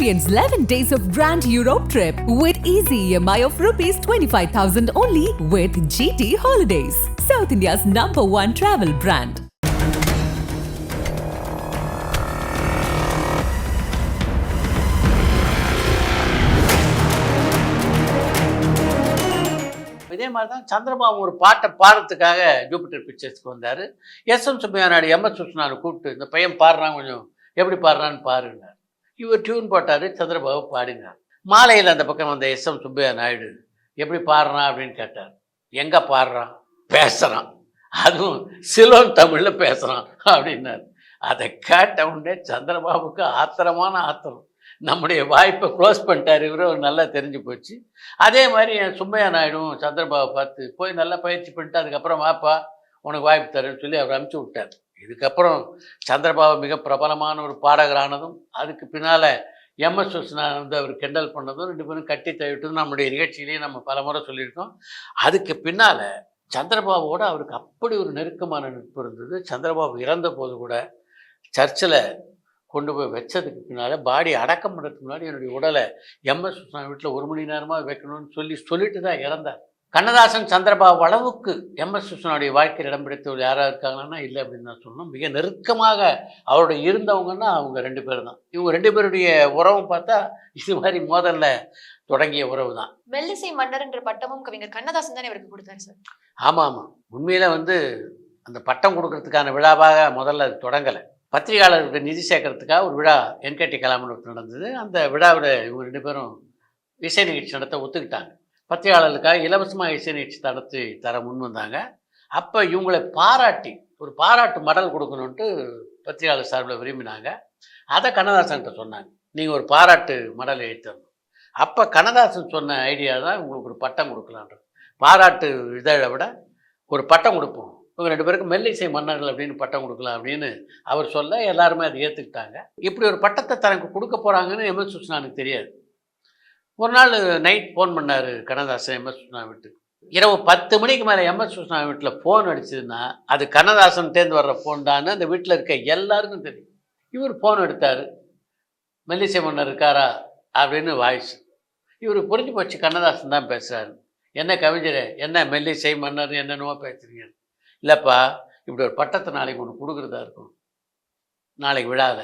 Experience 11 days of Grand Europe trip with easy EMI of rupees 25,000 only with GT Holidays, South India's #1 travel brand. இதே மாதிரி தான் சந்திரபாபு ஒரு பாட்டை பாடுறதுக்காக Jupiter பிக்சர்ஸ்க்கு வந்தார். SM Subbaiah Naidu MS விஸ்வநாதனை கூப்பிட்டு இந்த பையன் பாடுறான், கொஞ்சம் எப்படி பாடுறான்னு பாருன்னார். இவர் டியூன் போட்டார், சந்திரபாபு பாடினார். மாலையில் அந்த பக்கம் வந்த எஸ்எம் சுப்பையா நாயுடு எப்படி பாடுறான் அப்படின்னு கேட்டார். எங்கே பாடுறான்? பேசுகிறான், அதுவும் சிலோன் தமிழில் பேசுகிறான் அப்படின்னார். அதை கேட்ட உடனே சந்திரபாபுக்கு ஆத்திரமான ஆத்திரம். நம்முடைய வாய்ப்பை க்ளோஸ் பண்ணிட்டார் இவர், நல்லா தெரிஞ்சு போச்சு. அதே மாதிரி என் சுப்பையா நாயுடும் சந்திரபாபு பார்த்து போய் நல்லா பயிற்சி பண்ணிட்டு அதுக்கப்புறம் வாப்பா உனக்கு வாய்ப்பு தரேன்னு சொல்லி அவர் அனுப்பிச்சி விட்டார். இதுக்கப்புறம் சந்திரபாபு மிக பிரபலமான ஒரு பாடகரானதும், அதுக்கு பின்னால் எம்எஸ் விஸ்வநாதன் வந்து அவர் கிண்டல் பண்ணதும், ரெண்டு பேரும் கட்டி தவிட்டதும் நம்முடைய நிகழ்ச்சியிலேயே நம்ம பல முறை சொல்லியிருக்கோம். அதுக்கு பின்னால் சந்திரபாபுவோட அவருக்கு அப்படி ஒரு நெருக்கமான நட்பு இருந்தது. சந்திரபாபு இறந்த போது கூட சர்ச்சில் கொண்டு போய் வச்சதுக்கு பின்னால் பாடி அடக்கம் பண்ணுறதுக்கு முன்னாடி என்னுடைய உடலை எம்எஸ் விஸ்வநாதன் வீட்டில் 1 மணி நேரமாக வைக்கணும்னு சொல்லிட்டு தான் இறந்தார். கண்ணதாசன் சந்திரபாபு அளவுக்கு எம்எஸ் விஸ்வநாதனுடைய வாழ்க்கையில் இடம் பிடித்தவர்கள் யாராக இருக்காங்கன்னா இல்லை அப்படின்னு தான் சொல்லணும். மிக நெருக்கமாக அவருடைய இருந்தவங்கன்னா அவங்க 2 பேர் தான். இவங்க 2 பேருடைய உறவும் பார்த்தா இது மாதிரி மோதல்ல தொடங்கிய உறவு தான். மெல்லிசை மன்னர் என்ற பட்டமும் கவிஞர் கண்ணதாசன் தானே இவருக்கு கொடுத்தாரு சார்? ஆமாம், உண்மையில் வந்து அந்த பட்டம் கொடுக்கறதுக்கான விழாவாக முதல்ல அது தொடங்கலை. பத்திரிகையாளர்களுக்கு நிதி சேர்க்கறதுக்காக ஒரு விழா என்கேடி கலாமண்டபத்தில் நடந்தது. அந்த விழாவில் இவங்க 2 பேரும் இசை நிகழ்ச்சி நடத்த ஒத்துக்கிட்டாங்க. பத்திரிகையாளர்களுக்காக இலவசமாக இசை நிகழ்ச்சி நடத்தி தர முன் வந்தாங்க. அப்போ இவங்களை பாராட்டி ஒரு பாராட்டு மடல் கொடுக்கணுன்ட்டு பத்திரிகையாளர் சார்பில் விரும்பினாங்க. அதை கண்ணதாசன்கிட்ட சொன்னாங்க, நீங்கள் ஒரு பாராட்டு மடல் எழுத்தரணும். அப்போ கண்ணதாசன் சொன்ன ஐடியா தான் உங்களுக்கு ஒரு பட்டம் கொடுக்கலான்றது. பாராட்டு இதழை விட ஒரு பட்டம் கொடுப்போம், இவங்க 2 பேருக்கு மெல்லிசை மன்னர்கள் அப்படின்னு பட்டம் கொடுக்கலாம் அப்படின்னு அவர் சொல்ல எல்லாருமே அதை ஏற்றுக்கிட்டாங்க. இப்படி ஒரு பட்டத்தை தனக்கு கொடுக்க போகிறாங்கன்னு எம்எஸ் விஸ்வநாதனுக்கு தெரியாது. ஒரு நாள் நைட் ஃபோன் பண்ணார் கண்ணதாசன் எம்எஸ் விஸ்வநாதன் வீட்டுக்கு. இரவு 10 மணிக்கு மேலே எம்எஸ் விஸ்வநாதன் வீட்டில் ஃபோன் அடிச்சதுன்னா அது கண்ணதாசன்கிட்டேருந்து வர்ற ஃபோன் தான் அந்த வீட்டில் இருக்க எல்லாருக்கும் தெரியும். இவர் ஃபோன் எடுத்தார், மெல்லிசை மன்னர் இருக்காரா அப்படின்னு வாய்ஸ். இவர் புரிஞ்சு போச்சு கண்ணதாசன் தான் பேசுகிறாரு. என்ன கவிஞரே, என்ன மெல்லிசை மன்னர் என்னென்னவோ பேசுகிறீங்க? இல்லைப்பா, இப்படி ஒரு பட்டத்தை நாளைக்கு ஒன்று கொடுக்குறதா இருக்கும், நாளைக்கு விழாத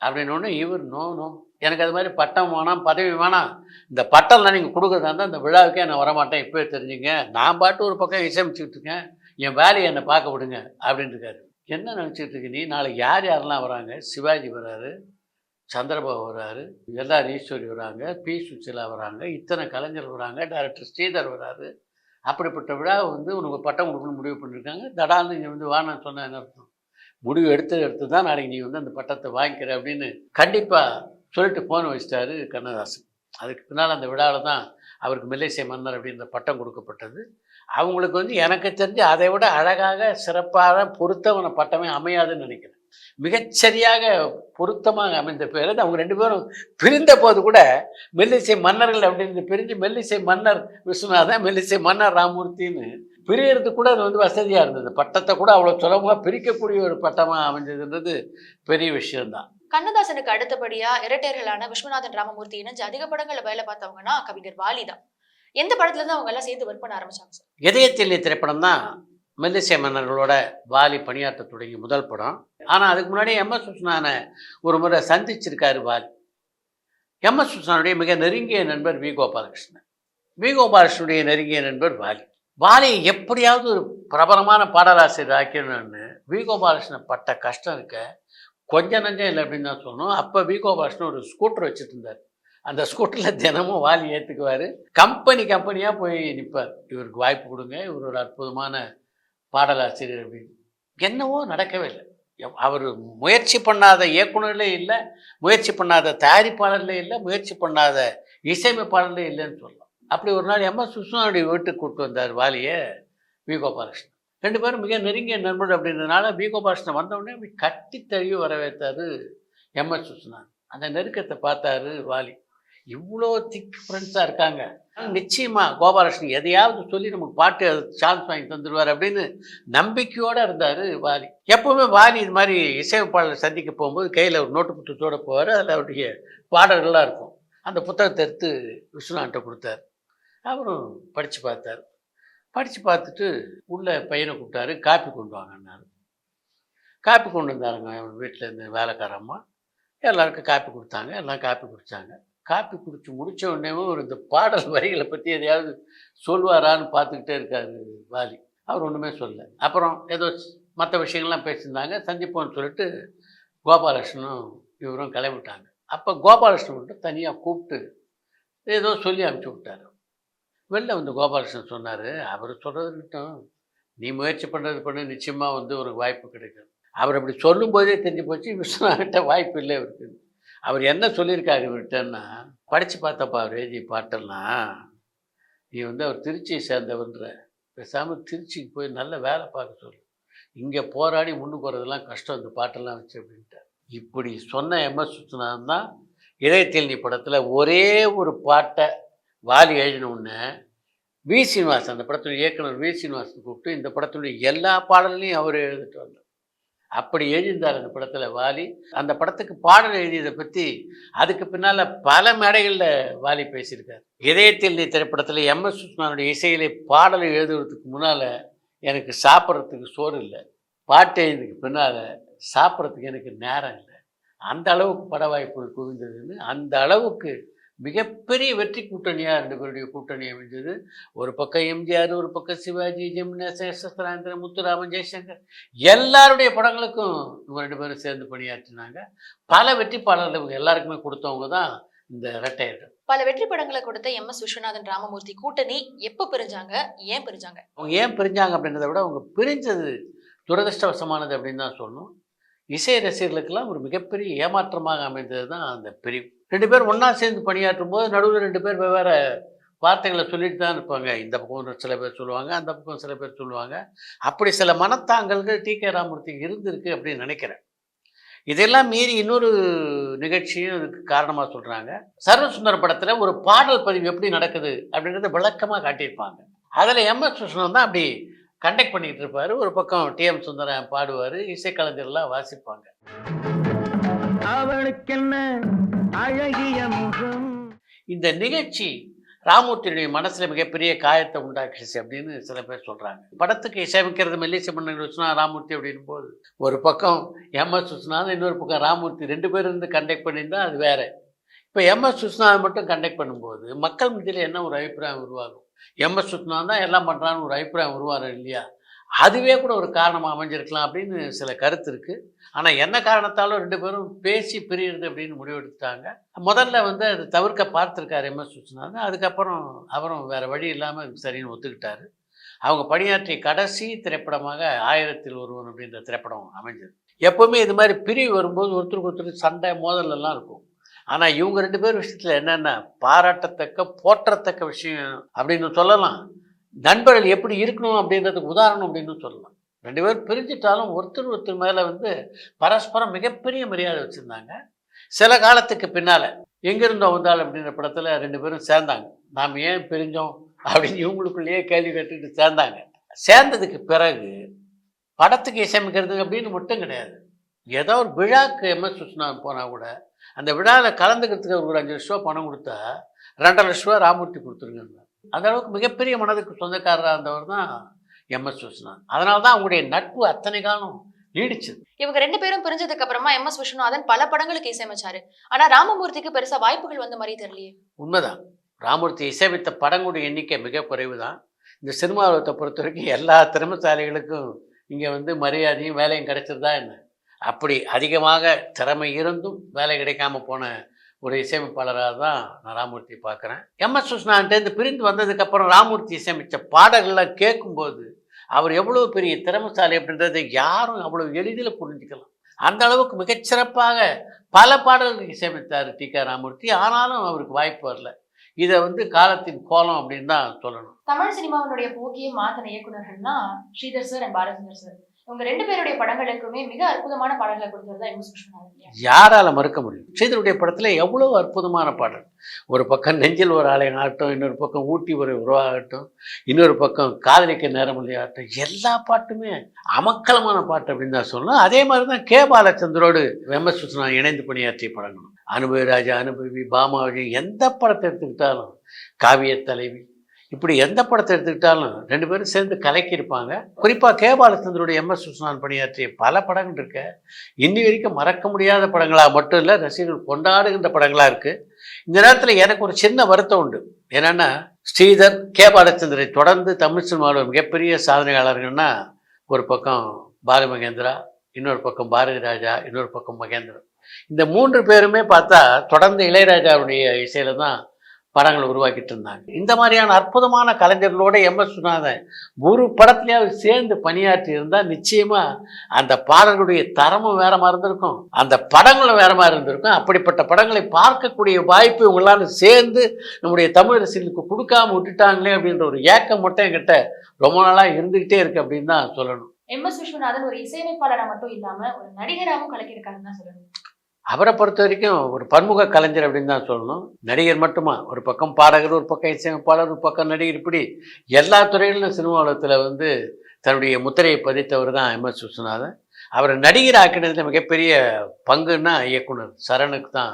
அப்படின்னு ஒன்று. இவர் நோ நோ, எனக்கு அது மாதிரி பட்டம் வேணாம், பதவி வேணாம், இந்த பட்டம்லாம் நீங்கள் கொடுக்குறதா இருந்தால் அந்த விழாவுக்கே நான் வரமாட்டேன், இப்போயே தெரிஞ்சுங்க, நான் பாட்டு ஒரு பக்கம் இசையமைச்சிக்கிட்டு இருக்கேன், என் வேலையை என்னை பார்க்க விடுங்க அப்படின்னு இருக்காரு. என்ன நினச்சிட்டு இருக்கு நீ? நாளைக்கு யார் யாரெல்லாம் வராங்க? சிவாஜி வராரு, சந்திரபாபு வராரு, எல்லார் ஈஸ்வரி வராங்க, பி சுசிலா வராங்க, இத்தனை கலைஞர் வராங்க, டைரக்டர் ஸ்ரீதர் வராரு. அப்படிப்பட்ட விழா வந்து உனக்கு பட்டம் கொடுக்கணும்னு முடிவு பண்ணியிருக்காங்க. தடால்னு இங்கே வந்து வான்னு சொன்ன என்ன அர்த்தம்? முடிவு எடுத்து தான் நாளைக்கு நீ வந்து அந்த பட்டத்தை வாங்கிக்கிற அப்படின்னு கண்டிப்பாக சொல்லிட்டு ஃபோன் வச்சிட்டாரு கண்ணதாசன். அதுக்கு பின்னால் அந்த விழாவில் தான் அவருக்கு மெல்லிசை மன்னர் அப்படின்ற பட்டம் கொடுக்கப்பட்டது. அவங்களுக்கு வந்து எனக்கு தெரிஞ்சு அதை விட அழகாக சிறப்பாக பொருத்தமான பட்டமே அமையாதுன்னு நினைக்கிறேன். மிகச்சரியாக பொருத்தமாக அமைந்த பேர் அது. அவங்க 2 பேரும் பிரிந்த போது கூட மெல்லிசை மன்னர்கள் அப்படின்னு பிரிஞ்சு மெல்லிசை மன்னர் விஸ்வநாதன், மெல்லிசை மன்னர் ராமூர்த்தின்னு பிரியறது கூட அது வந்து வசதியாக இருந்தது. பட்டத்தை கூட அவ்வளோ சுலபமாக பிரிக்கக்கூடிய ஒரு பட்டமாக அமைஞ்சதுன்றது பெரிய விஷயம்தான். கண்ணதாசனுக்கு அடுத்தபடியா இரட்டையர்களான விஸ்வநாதன் ராமமூர்த்தி இணைஞ்சு அதிக படங்கள்ல வேலை பார்த்தவங்கன்னா கவிஞர் வாலி தான். எந்த படத்துல இருந்து அவங்க எல்லாம் சேர்ந்து ஒர்க் பண்ண ஆரம்பிச்சாங்க சார்? இதயத்தில் திரைப்படம் தான் மெல்லிசை மன்னர்களோட வாலி பணியாற்ற தொடங்கி முதல் படம். ஆனால் அதுக்கு முன்னாடி எம்எஸ் விஸ்வநாதனை ஒரு முறை சந்திச்சிருக்காரு வாலி. எம்எஸ் விஸ்வநாதனுடைய மிக நெருங்கிய நண்பர் வி கோபாலகிருஷ்ணன், வி கோபாலகிருஷ்ணனுடைய நெருங்கிய நண்பர் வாலி. வாலியை எப்படியாவது ஒரு பிரபலமான பாடலாசிரியர் ஆக்கணும்னு வி கோபாலகிருஷ்ணன் பட்ட கஷ்டம் இருக்க கொஞ்சம் நஞ்சம் இல்லை அப்படின்னு தான் சொல்லணும். அப்போ வி கோபாலகிருஷ்ணன் ஒரு ஸ்கூட்டர் வச்சுட்டு இருந்தார். அந்த ஸ்கூட்டரில் தினமும் வாலி ஏற்றுக்குவார். கம்பெனியாக போய் நிற்பார், இவருக்கு வாய்ப்பு கொடுங்க, இவர் ஒரு அற்புதமான பாடலாசிரியர் அப்படின்னு. என்னவோ நடக்கவே இல்லை. அவர் முயற்சி பண்ணாத இயக்குனர்களே இல்லை, முயற்சி பண்ணாத தயாரிப்பாளர்களே இல்லை, முயற்சி பண்ணாத இசையமைப்பாளர்களே இல்லைன்னு சொல்லலாம். அப்படி ஒரு நாள் எம்எஸ் விஸ்வநாதனுடைய வீட்டுக்கு கூப்பிட்டு வந்தார் வாலியை வி கோபாலகிருஷ்ணன். 2 பேரும் மிக நெருங்கிய நண்பர் அப்படின்றதுனால வி கோபாலகிருஷ்ணன் வந்தவுடனே அப்படி கட்டி தழுவி வரவேற்றார் எம்எஸ் விஸ்வநாதன். அந்த நெருக்கத்தை பார்த்தாரு வாலி. இவ்வளோ திக் ஃப்ரெண்ட்ஸாக இருக்காங்க, நிச்சயமாக கோபாலகிருஷ்ணன் எதையாவது சொல்லி நமக்கு பாட்டு சான்ஸ் வாங்கி தந்துடுவார் அப்படின்னு நம்பிக்கையோடு இருந்தார் வாலி. எப்போவுமே வாலி இது மாதிரி இசையமைப்பாளர் சந்திக்க போகும்போது கையில் ஒரு நோட்டு புத்தகத்தோடு போவார். அதில் அவருடைய பாடல்கள்லாம் இருக்கும். அந்த புத்தகத்தை எடுத்து விஸ்வநாதன்ட்ட கொடுத்தாரு. அவரும் படித்து பார்த்தார். படித்து பார்த்துட்டு உள்ள பையனை கூப்பிட்டாரு, காப்பி கொண்டு வாங்கன்னாரு. காப்பி கொண்டு வந்தாருங்க அவர் வீட்டில் இருந்து வேலைக்காரம்மா. எல்லாருக்கும் காப்பி கொடுத்தாங்க. எல்லாம் காப்பி குடித்தாங்க. காப்பி குடித்து முடித்த உடனேவும் ஒரு இந்த பாடல் வரிகளை பற்றி எதையாவது சொல்வாரான்னு பார்த்துக்கிட்டே இருக்கார் வாலி. அவர் ஒன்றுமே சொல்லலை. அப்புறம் ஏதோ மற்ற விஷயங்கள்லாம் பேசியிருந்தாங்க. சந்திப்போன்னு சொல்லிட்டு கோபாலகிருஷ்ணனும் இவரும் கிளம்பிட்டாங்க. அப்போ கோபாலகிருஷ்ணன் மட்டும் தனியாக கூப்பிட்டு ஏதோ சொல்லி அனுப்பிச்சி விட்டார். வெளில வந்து கோபாலகிருஷ்ணன் சொன்னார், அவர் சொல்கிறது இருக்கட்டும், நீ முயற்சி பண்ணுறது பண்ணு, நிச்சயமாக வந்து ஒரு வாய்ப்பு கிடைக்கும். அவர் அப்படி சொல்லும்போதே தெரிஞ்சு போச்சு விஸ்வநாதன்கிட்ட வாய்ப்பு இல்லை இவருக்கு. அவர் என்ன சொல்லியிருக்காரு இவர்கிட்டன்னா, படித்து பார்த்தப்பா அவர் எழுதிய பாட்டெல்லாம், நீ வந்து அவர் திருச்சியை சேர்ந்தவன்ற, பேசாமல் திருச்சிக்கு போய் நல்ல வேலை பார்க்க சொல்லு, இங்கே போராடி முன்னுக்கு வரதெல்லாம் கஷ்டம் இந்த பாட்டெல்லாம் வச்சு அப்படின்ட்டார். இப்படி சொன்ன எம்எஸ் விஸ்வநாதன் தான் இதயத்தில் நீ படத்தில் ஒரே ஒரு பாட்டை வாலி எழுதினோடனே வி சீனிவாசன், அந்த படத்துடைய இயக்குனர் வி சீனிவாசன் கூப்பிட்டு இந்த படத்துடைய எல்லா பாடல்களையும் அவர் எழுதிட்டு வந்தார். அப்படி எழுதியிருந்தார் அந்த படத்தில் வாலி. அந்த படத்துக்கு பாடல் எழுதியதை பற்றி அதுக்கு பின்னால் பல மேடைகளில் வாலி பேசியிருக்கார். இதயத்தில் நீ திரைப்படத்தில் எம்எஸ் விஸ்வநாதனுடைய இசையிலே பாடலை எழுதுறதுக்கு முன்னால் எனக்கு சாப்பிட்றதுக்கு சோறு இல்லை, பாட்டு எழுதுறதுக்கு பின்னால் சாப்பிட்றதுக்கு எனக்கு நேரம் இல்லை, அந்த அளவுக்கு பட வாய்ப்புகள் குவிந்ததுன்னு, அந்த அளவுக்கு மிகப்பெரிய வெற்றி கூட்டணியாக ரெண்டு பேருடைய கூட்டணி அமைஞ்சது. ஒரு பக்கம் எம்ஜிஆர், ஒரு பக்கம் சிவாஜி, ஜெமினா, சேஷாந்திரன், முத்துராமன், ஜெய்சங்கர், எல்லாருடைய படங்களுக்கும் இவங்க ரெண்டு பேரும் சேர்ந்து பணியாற்றினாங்க. பல வெற்றி பாடல்கள் இவங்க எல்லாருக்குமே கொடுத்தவங்க தான் இந்த இரட்டையர்கள். பல வெற்றி படங்களை கொடுத்த எம்எஸ் விஸ்வநாதன் ராமமூர்த்தி கூட்டணி எப்போ பிரிஞ்சாங்க, ஏன் பிரிஞ்சாங்க? அவங்க ஏன் பிரிஞ்சாங்க அப்படின்றத விட அவங்க பிரிஞ்சது துரதிருஷ்டவசமானது அப்படின்னு தான் சொல்லணும். இசை ரசிகர்களுக்கெல்லாம் ஒரு மிகப்பெரிய ஏமாற்றமாக அமைந்தது தான் அந்த பிரிவு. ரெண்டு பேர் ஒன்றா சேர்ந்து பணியாற்றும் போது நடுவில் ரெண்டு பேர் வெவ்வேறு வார்த்தைகளை சொல்லிட்டு தான் இருப்பாங்க. இந்த பக்கம் சில பேர் சொல்லுவாங்க, அந்த பக்கம் சில பேர் சொல்லுவாங்க. அப்படி சில மனத்தாங்கல்கள் டி.கே. ராமமூர்த்திக்கு இருந்திருக்கு அப்படின்னு நினைக்கிறேன். இதெல்லாம் மீறி இன்னொரு நிகழ்ச்சியும் இதுக்கு காரணமாக சொல்கிறாங்க. சர்வசுந்தர படத்தில் ஒரு பாடல் பதிவு எப்படி நடக்குது அப்படின்றத விளக்கமாக காட்டியிருப்பாங்க. அதில் எம்எஸ் விஸ்வநாதன் தான் அப்படி கண்டக்ட் பண்ணிக்கிட்டு இருப்பார். ஒரு பக்கம் டி.எம். சுந்தரம் பாடுவார், இசைக்கலைஞர்லாம் வாசிப்பாங்க. அவனுக்கென்ன அழகிய முகம். இந்த நிகழ்ச்சி ராமமூர்த்தியுடைய மனசில் மிகப்பெரிய காயத்தை உண்டாக்கிடுச்சு அப்படின்னு சில பேர் சொல்கிறாங்க. படத்துக்கு இசையமைக்கிறது மெல்லிசை பண்ண விஸ்வநாதன் ராமமூர்த்தி அப்படின் போது ஒரு பக்கம் எம்எஸ் விஸ்வநாதன், இன்னொரு பக்கம் ராமமூர்த்தி, ரெண்டு பேர் இருந்து கண்டக்ட் பண்ணியிருந்தால் அது வேறு. இப்போ எம்எஸ் விஸ்வநாதன் மட்டும் கண்டக்ட் பண்ணும்போது மக்கள் மத்தியில் என்ன ஒரு அபிப்பிராயம் உருவாகும்? எம்எஸ் விஸ்வநாதன் தான் எல்லாம் பண்ணுறான்னு ஒரு அபிப்பிராயம் உருவாரு இல்லையா? அதுவே கூட ஒரு காரணமாக அமைஞ்சிருக்கலாம் அப்படின்னு சில கருத்து இருக்குது. ஆனால் என்ன காரணத்தாலும் ரெண்டு பேரும் பேசி பிரியுறது அப்படின்னு முடிவெடுத்தாங்க. முதல்ல வந்து அது தவிர்க்க பார்த்துருக்காரு எம்எஸ் விஸ்வநாதன். அதுக்கப்புறம் அவரும் வேறு வழி இல்லாமல் சரின்னு ஒத்துக்கிட்டாரு. அவங்க பணியாற்றிய கடைசி திரைப்படமாக 1000ல் ஒருவன் அப்படின்ற திரைப்படம் அமைஞ்சது. எப்போவுமே இது மாதிரி பிரிவு வரும்போது ஒருத்தருக்கு ஒருத்தர் சண்டை மோதலெல்லாம் இருக்கும். ஆனால் இவங்க ரெண்டு பேர் விஷயத்தில் என்னென்ன பாராட்டத்தக்க போற்றத்தக்க விஷயம் அப்படின்னு சொல்லலாம். நண்பர்கள் எப்படி இருக்கணும் அப்படின்றதுக்கு உதாரணம் அப்படின்னு சொல்லலாம். ரெண்டு பேர் பிரிஞ்சிட்டாலும் ஒருத்தர் ஒருத்தர் மேலே வந்து பரஸ்பரம் மிகப்பெரிய மரியாதை வச்சுருந்தாங்க. சில காலத்துக்கு பின்னால் எங்கேருந்தோம் வந்தால் அப்படின்ற படத்தில் ரெண்டு பேரும் சேர்ந்தாங்க. நாம் ஏன் பிரிஞ்சோம் அப்படின்னு இவங்களுக்குள்ளேயே கேள்வி கேட்டுக்கிட்டு சேர்ந்தாங்க. சேர்ந்ததுக்கு பிறகு படத்துக்கு இசையமைக்கிறது அப்படின்னு மட்டும் கிடையாது. ஏதோ ஒரு விழாக்கு எம்எஸ் விஸ்வநாதன் போனால் கூட அந்த விழாவில் கலந்துக்கிறதுக்கு ஒரு 5 லட்ச ரூபா பணம் கொடுத்தா 2.5 லட்ச ரூபா ராமமூர்த்தி கொடுத்துருங்க. அந்த அளவுக்கு மிகப்பெரிய மனதுக்கு சொந்தக்காரராக இருந்தவர் தான் எம்எஸ் விஸ்வநாதன். அதனால தான் அவங்களுடைய நட்பு அத்தனை காலம் நீடிச்சது. இவங்க ரெண்டு பேரும் பிரிஞ்சதுக்கு அப்புறமா எம்எஸ் விஸ்வநாதன் பல படங்களுக்கு இசையமைச்சாரு. ஆனா ராமமூர்த்திக்கு பெருசா வாய்ப்புகள் வந்த மாதிரி தெரியலையே. உண்மைதான். ராமமூர்த்தி இசையமைத்த படங்களுடைய எண்ணிக்கை மிக குறைவு தான். இந்த சினிமா உலகத்தை பொறுத்த வரைக்கும் எல்லா திறமைசாலிகளுக்கும் இங்கே வந்து மரியாதையும் வேலையும் கிடைச்சது தான் என்ன. அப்படி அதிகமாக திறமை இருந்தும் வேலை கிடைக்காம போன ஒரு இசையமைப்பாளராக தான் நான் ராமமூர்த்தியை பார்க்குறேன். எம்எஸ் விஸ்வநாதன்டேருந்து பிரிந்து வந்ததுக்கப்புறம் ராமமூர்த்தி இசையமைத்த பாடல்கள்லாம் கேட்கும்போது அவர் எவ்வளோ பெரிய திறமைசாலி அப்படின்றத யாரும் அவ்வளோ எளிதில் புரிஞ்சுக்கலாம். அந்த அளவுக்கு மிகச்சிறப்பாக பல பாடல்களுக்கு இசையமைத்தார் டி.கே. ராமமூர்த்தி. ஆனாலும் அவருக்கு வாய்ப்பு வரல. இதை வந்து காலத்தின் கோலம் அப்படின்னு தான் சொல்லணும். தமிழ் சினிமாவினுடைய போக்கியை மாத்தின இயக்குநர்கள்னா Sridhar sir and Balachander sir. இவங்க ரெண்டு பேருடைய படங்களுக்குமே மிக அற்புதமான பாடல்களை கொடுத்தது தான் எம்எஸ் விஸ்வநாதன். யாரால மறுக்க முடியும்? ஸ்ரீதருடைய படத்துல எவ்வளவு அற்புதமான பாடல். ஒரு பக்கம் நெஞ்சில் ஒரு ஆலயம் ஆகட்டும், இன்னொரு பக்கம் ஊட்டி ஒரு உருவாகட்டும், இன்னொரு பக்கம் காதலிக்க நேரமில்லை ஆகட்டும், எல்லா பாட்டுமே அமக்கலமான பாட்டு அப்படின்னு தான் சொல்லணும். அதே மாதிரி தான் கே. பாலச்சந்தரோடு எம்எஸ் விஸ்வநாதன் இணைந்து பணியாற்றிய படங்களும். அனுபவி ராஜா, அனுபவி, பாமாவதி, எந்த படத்தை எடுத்துக்கிட்டாலும், காவிய தலைவி, இப்படி எந்த படத்தை எடுத்துக்கிட்டாலும் 2 பேரும் சேர்ந்து கலக்கியிருப்பாங்க. குறிப்பாக கே. பாலச்சந்தருடைய MS விஸ்வநாதன் பணியாற்றிய பல படங்கள் இருக்க, இன்னி வரைக்கும் மறக்க முடியாத படங்களாக மட்டும் இல்லை, ரசிகர்கள் கொண்டாடுகின்ற படங்களாக இருக்குது. இந்த நேரத்தில் எனக்கு ஒரு சின்ன வருத்தம் உண்டு. என்னென்னா, ஸ்ரீதர், கே. பாலச்சந்தரை தொடர்ந்து தமிழ் சினிமாவில் மிகப்பெரிய சாதனையாளர்கள்னா, ஒரு பக்கம் பாலுமகேந்திரா, இன்னொரு பக்கம் பாரதி ராஜா, இன்னொரு பக்கம் மகேந்திரன். இந்த 3 பேருமே பார்த்தா தொடர்ந்து இளையராஜாவுடைய இசையில தான் படங்களை உருவாக்கிட்டு இருந்தாங்க. இந்த மாதிரியான அற்புதமான கலைஞர்களோட MS விஸ்வநாதன் ஒரு படத்துலயாவது சேர்ந்து பணியாற்றி இருந்தால் நிச்சயமா அந்த பாடல்களுடைய தரமும் வேற மாதிரி இருந்திருக்கும், அந்த படங்களும் வேற மாதிரி இருந்திருக்கும். அப்படிப்பட்ட படங்களை பார்க்கக்கூடிய வாய்ப்பு இவங்களால சேர்ந்து நம்முடைய தமிழ் ரசிகர்களுக்கு கொடுக்காம விட்டுட்டாங்களே அப்படின்ற ஒரு ஏக்கம் மட்டும் என்கிட்ட ரொம்ப நாளாக இருந்துகிட்டே இருக்கு அப்படின்னு தான் சொல்லணும். MS விஸ்வநாதன் ஒரு இசையமைப்பாளரா மட்டும் இல்லாம ஒரு நடிகராகவும் கலக்கியிருக்காருன்னு தான் சொல்லணும். அவரை பொறுத்த வரைக்கும் ஒரு பன்முக கலைஞர் அப்படின்னு தான் சொல்லணும். நடிகர் மட்டுமா, ஒரு பக்கம் பாடகர், ஒரு பக்கம் இசையமைப்பாளர், ஒரு பக்கம் நடிகர், இப்படி எல்லா துறைகளிலும் சினிமா உலகத்தில் தன்னுடைய முத்திரையை பதித்தவர் தான் MS விஸ்வநாதன். அவரை நடிகர் ஆக்கினதுல மிகப்பெரிய பங்குன்னா இயக்குனர் சரணுக்கு தான்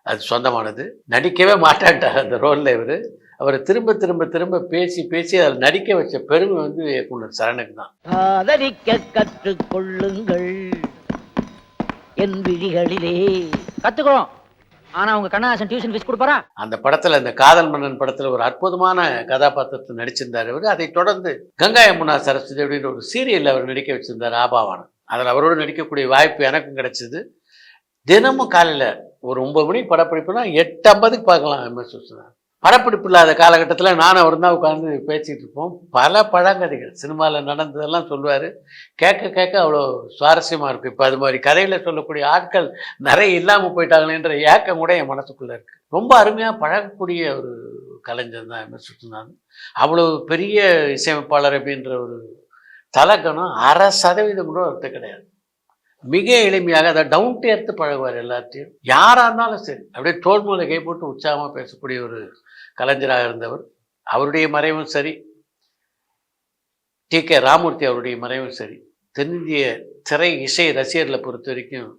அது சொந்தமானது. நடிக்கவே மாட்டாட்டார் அந்த ரோலில். அவரை திரும்ப திரும்ப திரும்ப பேசி பேசி அதில் நடிக்க வச்ச பெருமை இயக்குனர் சரணுக்கு தான். ஆதரிக்க கற்றுக்கொள்ளுங்கள் என் விழிகளிலே. கத்துக்கிறோம். ஆனா உங்க கண்ணாசன் டியூஷன் ஃபீஸ் கொடுப்பாரா? அந்த படத்துல, இந்த காதல் மன்னன் படத்துல ஒரு அற்புதமான கதாபாத்திரத்தை நடிச்சிருந்தார் அவர். அதை தொடர்ந்து கங்கா யமுனா சரஸ்வதி அப்படின்ற ஒரு சீரியல் அவர் நடிக்க வச்சிருந்தார், ஆபாவானம். அதில் அவரோடு நடிக்கக்கூடிய வாய்ப்பு எனக்கும் கிடைச்சிது. தினமும் காலையில் ஒரு 9 மணிக்கு படப்பிடிப்புனா 8:50 பார்க்கலாம் MS விஸ்வநாதன். படப்பிடிப்பு இல்லாத காலகட்டத்தில் நானும் அவர் தான் உட்காந்து பேசிகிட்டு இருப்போம். பல பழங்கதைகள் சினிமாவில் நடந்ததெல்லாம் சொல்லுவார். கேட்க கேட்க அவ்வளோ சுவாரஸ்யமாக இருக்கும். இப்போ அது மாதிரி கதையில் சொல்லக்கூடிய ஆட்கள் நிறைய இல்லாமல் போயிட்டாங்களேன்ற ஏக்கம் கூட என் மனசுக்குள்ளே இருக்குது. ரொம்ப அருமையாக பழகக்கூடிய ஒரு கலைஞர் தான் MS விஸ்வநாதன். அவ்வளோ பெரிய இசையமைப்பாளர் அப்படின்ற ஒரு தலக்கணம் 0.5% கூட அவர்கிட்ட கிடையாது. மிக எளிமையாக அதை டவுன் டு எர்த்து பழகுவார். எல்லாத்தையும் யாராக இருந்தாலும் சரி அப்படியே தோல் மூலை கை போட்டு உற்சாகமாக பேசக்கூடிய ஒரு கலைஞராக இருந்தவர். அவருடைய மறைவும் சரி, TK ராமூர்த்தி அவருடைய மறைவும் சரி, தென்னிந்திய திரை இசை ரசிகர்களை பொறுத்த வரைக்கும்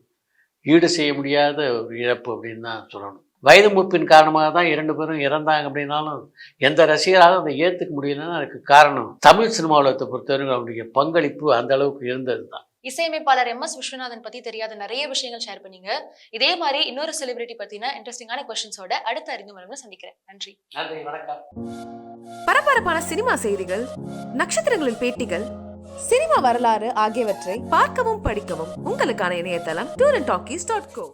ஈடு செய்ய முடியாத ஒரு இழப்பு அப்படின்னு தான் சொல்லணும். வயது மூப்பின் காரணமாக தான் 2 பேரும் இறந்தாங்க அப்படின்னாலும் எந்த ரசிகராக அதை ஏற்றுக்க முடியலன்னா அதுக்கு காரணம் தமிழ் சினிமா உலகத்தை பொறுத்தவரைக்கும் அவருடைய பங்களிப்பு அந்த அளவுக்கு இருந்தது தான். இசையமைப்பாளர் MS விஸ்வநாதன் பத்தி தெரியாத நிறைய விஷயங்கள் ஷேர் பண்ணீங்க. இதே மாதிரி இன்னொரு செலிபிரிட்டி பத்தின இன்ட்ரெஸ்டிங்கான கொஸ்டின்ஸோட அடுத்த அறிந்து மரபு சந்திக்கிறேன். நன்றி. நன்றி, வணக்கம். பரபரப்பான சினிமா செய்திகள், நட்சத்திரங்களின் பேட்டிகள், சினிமா வரலாறு ஆகியவற்றை பார்க்கவும் படிக்கவும் உங்களுக்கான இணையதளம் tourantalkies.co.